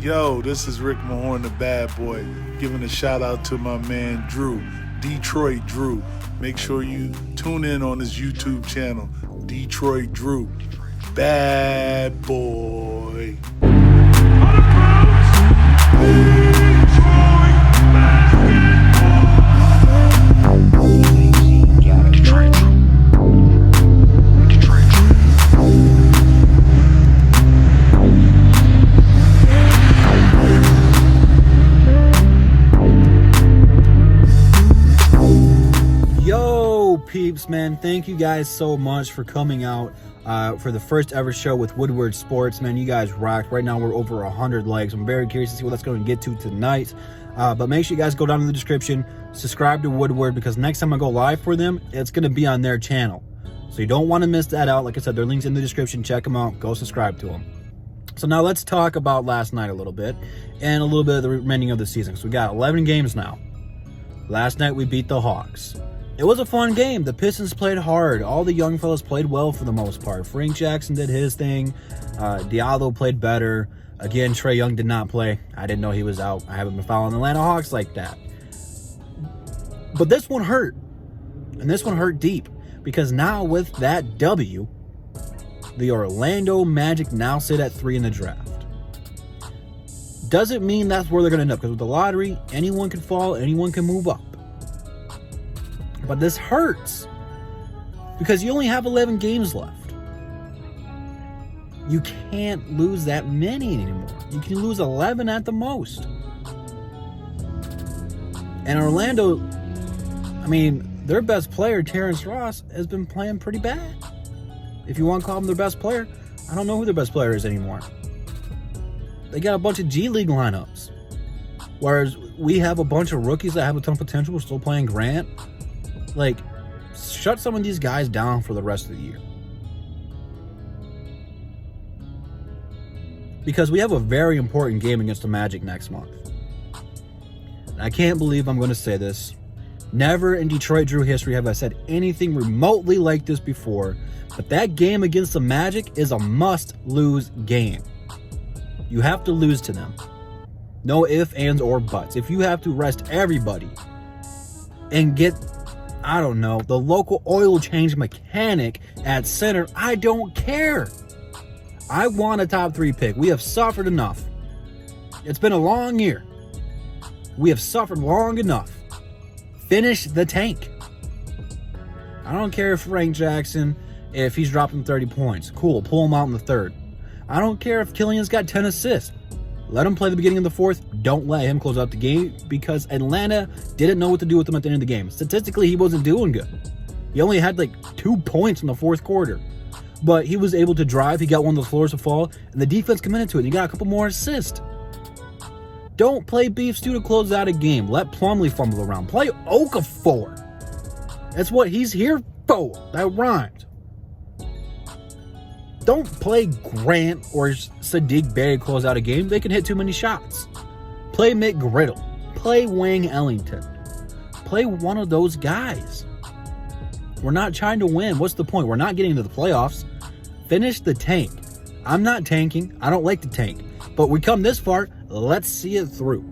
Yo, this is Rick Mahorn, the bad boy, giving a shout out to my man Drew, Detroit Drew. Make sure you tune in on his YouTube channel, Detroit Drew. Bad boy. Peeps, man, thank you guys so much for coming out for the first ever show with Woodward Sports. Man, you guys rocked. Right now we're over 100 likes. I'm very curious to see what that's going to get to tonight, but make sure you guys go down in the description, subscribe to Woodward, because next time I go live for them, it's going to be on their channel, so you don't want to miss that out. Like I said, their links in the description. Check them out, go subscribe to them. So now let's talk about last night a little bit and a little bit of the remaining of the season. So we got 11 games now. Last night we beat the Hawks. It was a fun game. The Pistons played hard. All the young fellas played well for the most part. Frank Jackson did his thing. Diallo played better. Again, Trae Young did not play. I didn't know he was out. I haven't been following the Atlanta Hawks like that. But this one hurt. And this one hurt deep. Because now with that W, the Orlando Magic now sit at 3 in the draft. Doesn't mean that's where they're going to end up. Because with the lottery, anyone can fall. Anyone can move up. But this hurts because you only have 11 games left. You can't lose that many anymore. You can lose 11 at the most. And Orlando, I mean, their best player, Terrence Ross, has been playing pretty bad. If you want to call him their best player, I don't know who their best player is anymore. They got a bunch of G League lineups. Whereas we have a bunch of rookies that have a ton of potential. We're still playing Grant. Like, shut some of these guys down for the rest of the year. Because we have a very important game against the Magic next month. I can't believe I'm going to say this. Never in Detroit Drew history have I said anything remotely like this before. But that game against the Magic is a must-lose game. You have to lose to them. No ifs, ands, or buts. If you have to rest everybody and get, I don't know, the local oil change mechanic at center, I don't care. I want a top 3 pick. We have suffered enough. It's been a long year. We have suffered long enough. Finish the tank. I don't care if Frank Jackson, if he's dropping 30 points. Cool, pull him out in the third. I don't care if Killian's got 10 assists. Let him play the beginning of the fourth. Don't let him close out the game because Atlanta didn't know what to do with him at the end of the game. Statistically, he wasn't doing good. He only had like 2 points in the fourth quarter. But he was able to drive. He got one of the floors to fall, and the defense committed to it. And he got a couple more assists. Don't play beef stew to close out a game. Let Plumlee fumble around. Play Okafor. That's what he's here for. That rhymed. Don't play Grant or Sadiq Bey to close out a game. They can hit too many shots. Play McGriddle. Play Wayne Ellington. Play one of those guys. We're not trying to win. What's the point? We're not getting to the playoffs. Finish the tank. I'm not tanking. I don't like to tank. But we come this far. Let's see it through.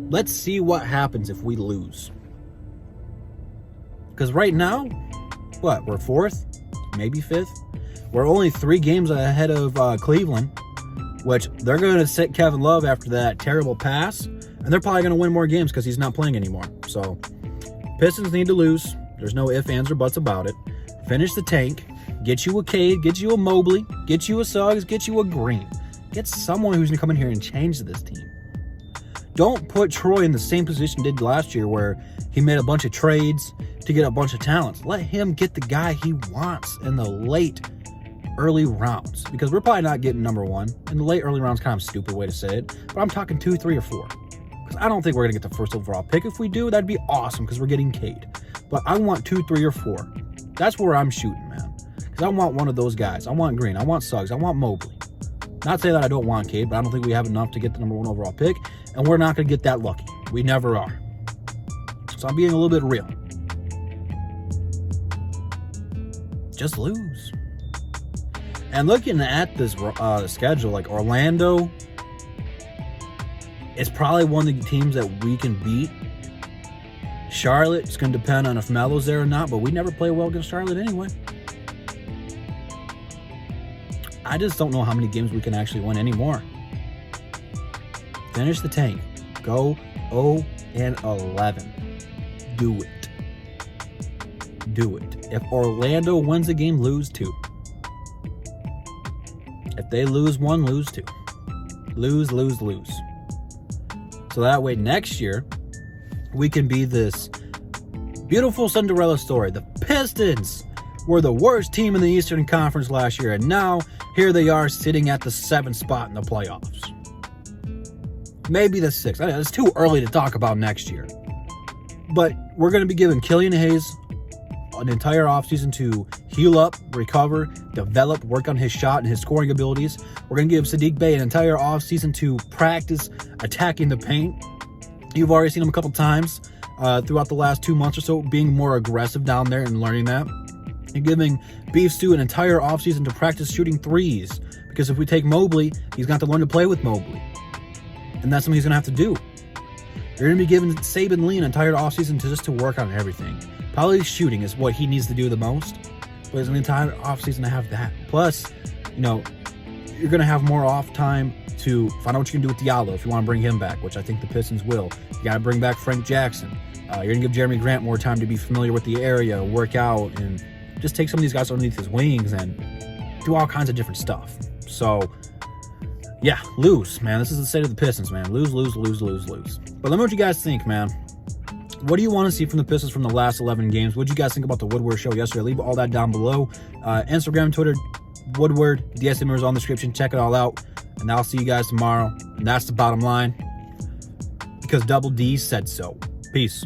Let's see what happens if we lose. Because right now, what? We're 4th? Maybe 5th? We're only 3 games ahead of Cleveland, which they're going to sit Kevin Love after that terrible pass, and they're probably going to win more games because he's not playing anymore. So, Pistons need to lose. There's no ifs, ands, or buts about it. Finish the tank. Get you a Cade. Get you a Mobley. Get you a Suggs. Get you a Green. Get someone who's going to come in here and change this team. Don't put Troy in the same position he did last year where he made a bunch of trades to get a bunch of talents. Let him get the guy he wants in the late early rounds, because we're probably not getting number 1. In the late early rounds, kind of a stupid way to say it, but I'm talking 2, 3, or 4. Because I don't think we're going to get the first overall pick. If we do, that'd be awesome because we're getting Cade. But I want 2, 3, or 4. That's where I'm shooting, man. Because I want one of those guys. I want Green. I want Suggs. I want Mobley. Not say that I don't want Cade, but I don't think we have enough to get the number 1 overall pick, and we're not going to get that lucky. We never are. So I'm being a little bit real. Just lose. And looking at this schedule, like Orlando, It's probably one of the teams that we can beat. Charlotte, it's going to depend on if Melo's there or not, but we never play well against Charlotte anyway. I just don't know how many games we can actually win anymore. Finish the tank. Go 0-11. Do it. Do it. If Orlando wins a game, lose 2. If they lose 1, lose 2. Lose. So that way next year, we can be this beautiful Cinderella story. The Pistons were the worst team in the Eastern Conference last year, and now here they are sitting at the 7th spot in the playoffs. Maybe the 6th. I know, it's too early to talk about next year. But we're going to be giving Killian Hayes an entire offseason to heal up, recover, develop, work on his shot and his scoring abilities. We're going to give Saddiq Bey an entire offseason to practice attacking the paint. You've already seen him a couple times throughout the last 2 months or so being more aggressive down there and learning that. And giving Beef Stew an entire offseason to practice shooting threes. Because if we take Mobley, he's got to learn to play with Mobley. And that's something he's going to have to do. You're going to be giving Saban Lee an entire offseason to work on everything. Probably shooting is what he needs to do the most. But it's an entire offseason to have that. Plus, you're going to have more off time to find out what you can do with Diallo if you want to bring him back, which I think the Pistons will. You got to bring back Frank Jackson. You're going to give Jeremy Grant more time to be familiar with the area, work out, and just take some of these guys underneath his wings and do all kinds of different stuff. So, yeah, lose, man. This is the state of the Pistons, man. Lose. But let me know what you guys think, man. What do you want to see from the Pistons from the last 11 games? What did you guys think about the Woodward show yesterday? Leave all that down below. Instagram, Twitter, Woodward, DSM is on the description. Check it all out. And I'll see you guys tomorrow. And that's the bottom line. Because Double D said so. Peace.